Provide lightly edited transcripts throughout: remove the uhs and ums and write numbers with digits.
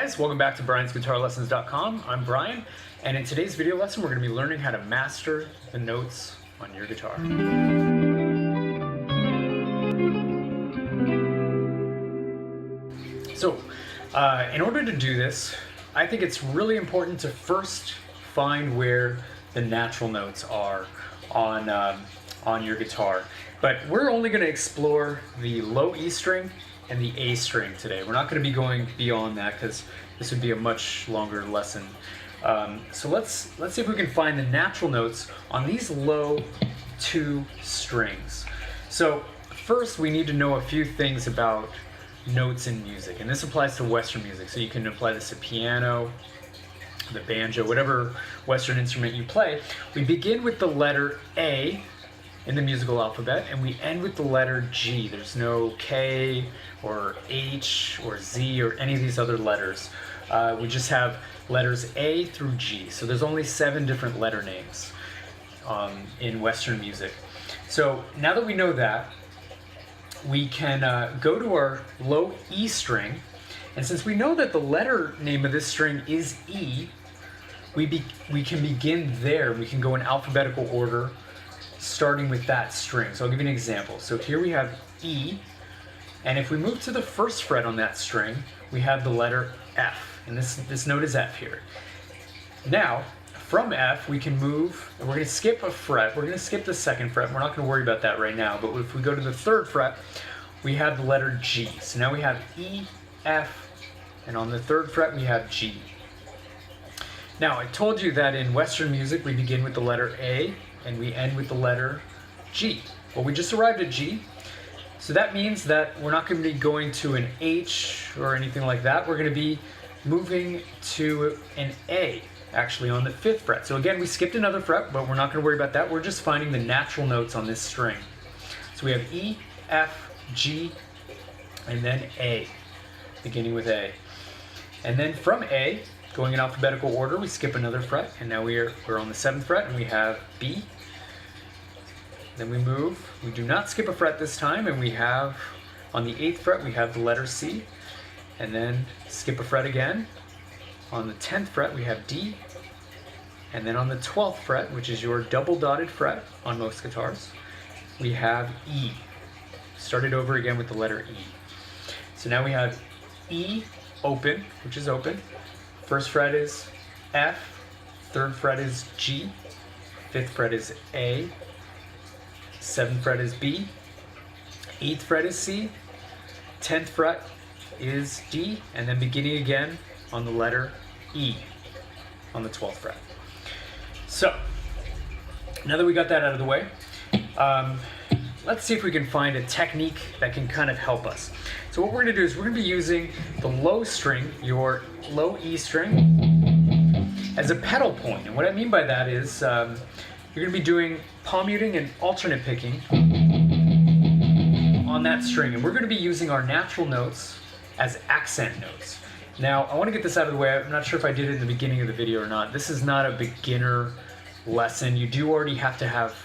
guys, welcome back to briansguitarlessons.com. I'm Brian, and in today's video lesson we're going to be learning how to master the notes on your guitar. So, in order to do this, I think it's really important to first find where the natural notes are on your guitar. But we're only going to explore the low E string and the A string today. We're not going to be going beyond that because this would be a much longer lesson. So let's see if we can find the natural notes on these low two strings. So first we need to know a few things about notes in music, and this applies to Western music. So you can apply this to piano, the banjo, whatever Western instrument you play. We begin with the letter A in the musical alphabet, and we end with the letter G. There's no K or H or Z or any of these other letters. We just have letters A through G. So there's only 7 different letter names in Western music. So now that we know that, we can go to our low E string, and since we know that the letter name of this string is E, we can begin there. We can go in alphabetical order starting with that string. So I'll give you an example. So here we have E, and if we move to the first fret on that string, we have the letter F, and this note is F here. Now, from F, we can move, and we're going to skip a fret. We're going to skip the second fret. We're not going to worry about that right now, but if we go to the third fret, we have the letter G. So now we have E, F, and on the third fret, we have G. Now, I told you that in Western music, we begin with the letter A, and we end with the letter G. Well, we just arrived at G, so that means that we're not going to be going to an H or anything like that. We're going to be moving to an A, actually on the 5th fret. So again, we skipped another fret, but we're not going to worry about that. We're just finding the natural notes on this string. So we have E, F, G, and then A, beginning with A. And then from A, going in alphabetical order, we skip another fret, and now we're on the 7th fret, and we have B. Then we move. We do not skip a fret this time, and we have, on the 8th fret, we have the letter C, and then skip a fret again. On the 10th fret, we have D, and then on the 12th fret, which is your double dotted fret on most guitars, we have E. Start it over again with the letter E. So now we have E open, which is open. First fret is F, 3rd fret is G, 5th fret is A, 7th fret is B, 8th fret is C, 10th fret is D, and then beginning again on the letter E on the 12th fret. So, now that we got that out of the way, let's see if we can find a technique that can kind of help us. So what we're going to do is we're going to be using the low string, your low E string, as a pedal point. And what I mean by that is you're going to be doing palm muting and alternate picking on that string. And we're going to be using our natural notes as accent notes. Now, I want to get this out of the way. I'm not sure if I did it in the beginning of the video or not. This is not a beginner lesson. You do already have to have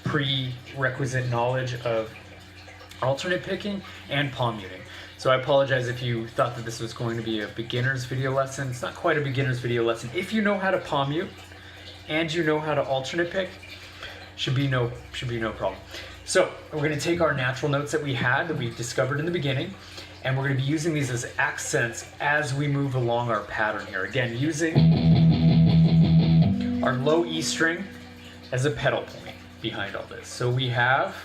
prerequisite knowledge of alternate picking and palm muting. So I apologize if you thought that this was going to be a beginner's video lesson. It's not quite a beginner's video lesson. If you know how to palm mute and you know how to alternate pick, should be no problem. So we're going to take our natural notes that we had, that we discovered in the beginning, and we're going to be using these as accents as we move along our pattern here. Again, using our low E string as a pedal point behind all this. So we have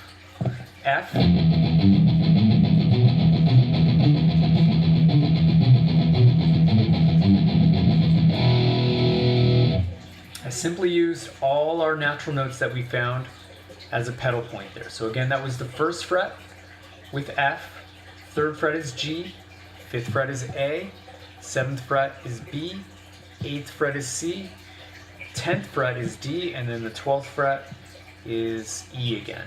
F, I simply used all our natural notes that we found as a pedal point there. So again, that was the 1st fret with F, 3rd fret is G, 5th fret is A, 7th fret is B, 8th fret is C, 10th fret is D, and then the 12th fret is E again.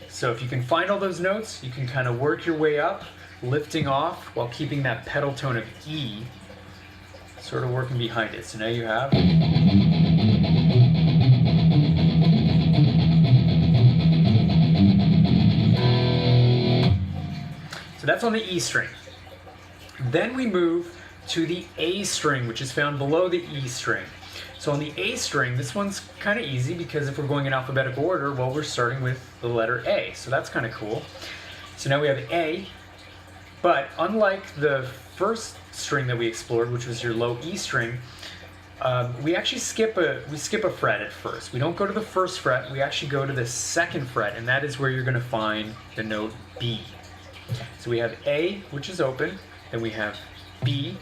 So if you can find all those notes, you can kind of work your way up, lifting off while keeping that pedal tone of E sort of working behind it. So now you have So that's on the E string. Then we move to the A string, which is found below the E string. So on the A string, this one's kind of easy because if we're going in alphabetical order, well, we're starting with the letter A. So that's kind of cool. So now we have A, but unlike the first string that we explored, which was your low E string, we actually skip a fret at first. We don't go to the first fret, we actually go to the second fret, and that is where you're going to find the note B. So we have A, which is open, then we have B,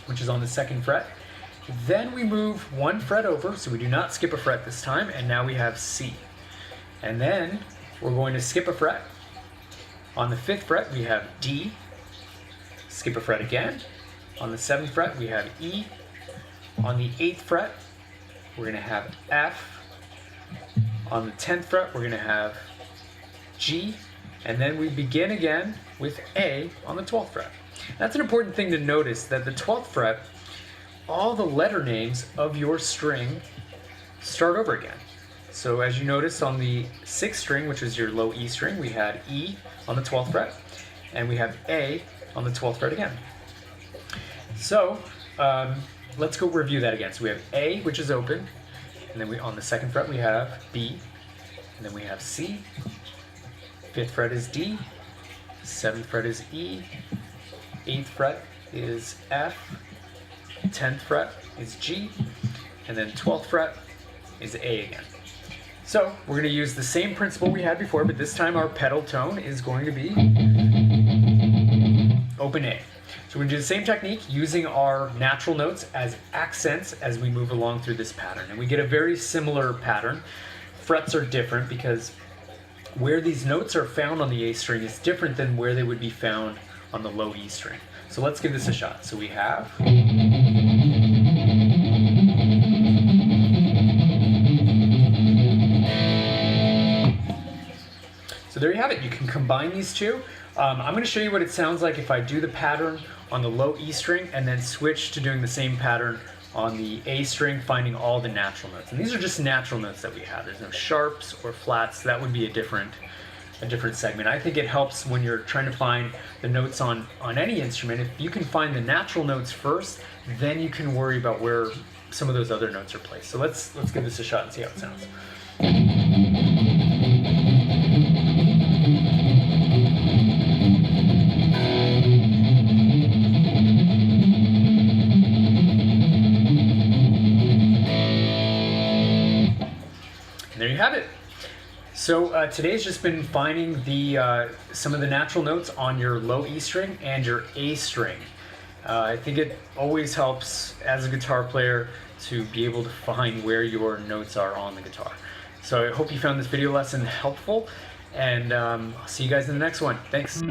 which is on the second fret. Then we move one fret over, so we do not skip a fret this time, and now we have C. And then we're going to skip a fret. On the 5th fret, we have D, skip a fret again. On the 7th fret, we have E. On the 8th fret, we're going to have F. On the 10th fret, we're going to have G. And then we begin again with A on the 12th fret. That's an important thing to notice, that the 12th fret, all the letter names of your string start over again. So as you notice on the 6th string, which is your low E string, we had E on the 12th fret, and we have A on the 12th fret again. So let's go review that again. So we have A, which is open, and then on the 2nd fret we have B, and then we have C, 5th fret is D, 7th fret is E, 8th fret is F, 10th fret is G, and then 12th fret is A again. So we're going to use the same principle we had before, but this time our pedal tone is going to be open A. So we're going to do the same technique using our natural notes as accents as we move along through this pattern. And we get a very similar pattern. Frets are different because where these notes are found on the A string is different than where they would be found on the low E string. So let's give this a shot. So we have... So there you have it. You can combine these two. I'm going to show you what it sounds like if I do the pattern on the low E string and then switch to doing the same pattern on the A string, finding all the natural notes. And these are just natural notes that we have. There's no sharps or flats. That would be a different segment. I think it helps when you're trying to find the notes on any instrument. If you can find the natural notes first, then you can worry about where some of those other notes are placed. So let's give this a shot and see how it sounds. There you have it. So today's just been finding the some of the natural notes on your low E string and your A string. I think it always helps as a guitar player to be able to find where your notes are on the guitar. So I hope you found this video lesson helpful, and I'll see you guys in the next one. Thanks.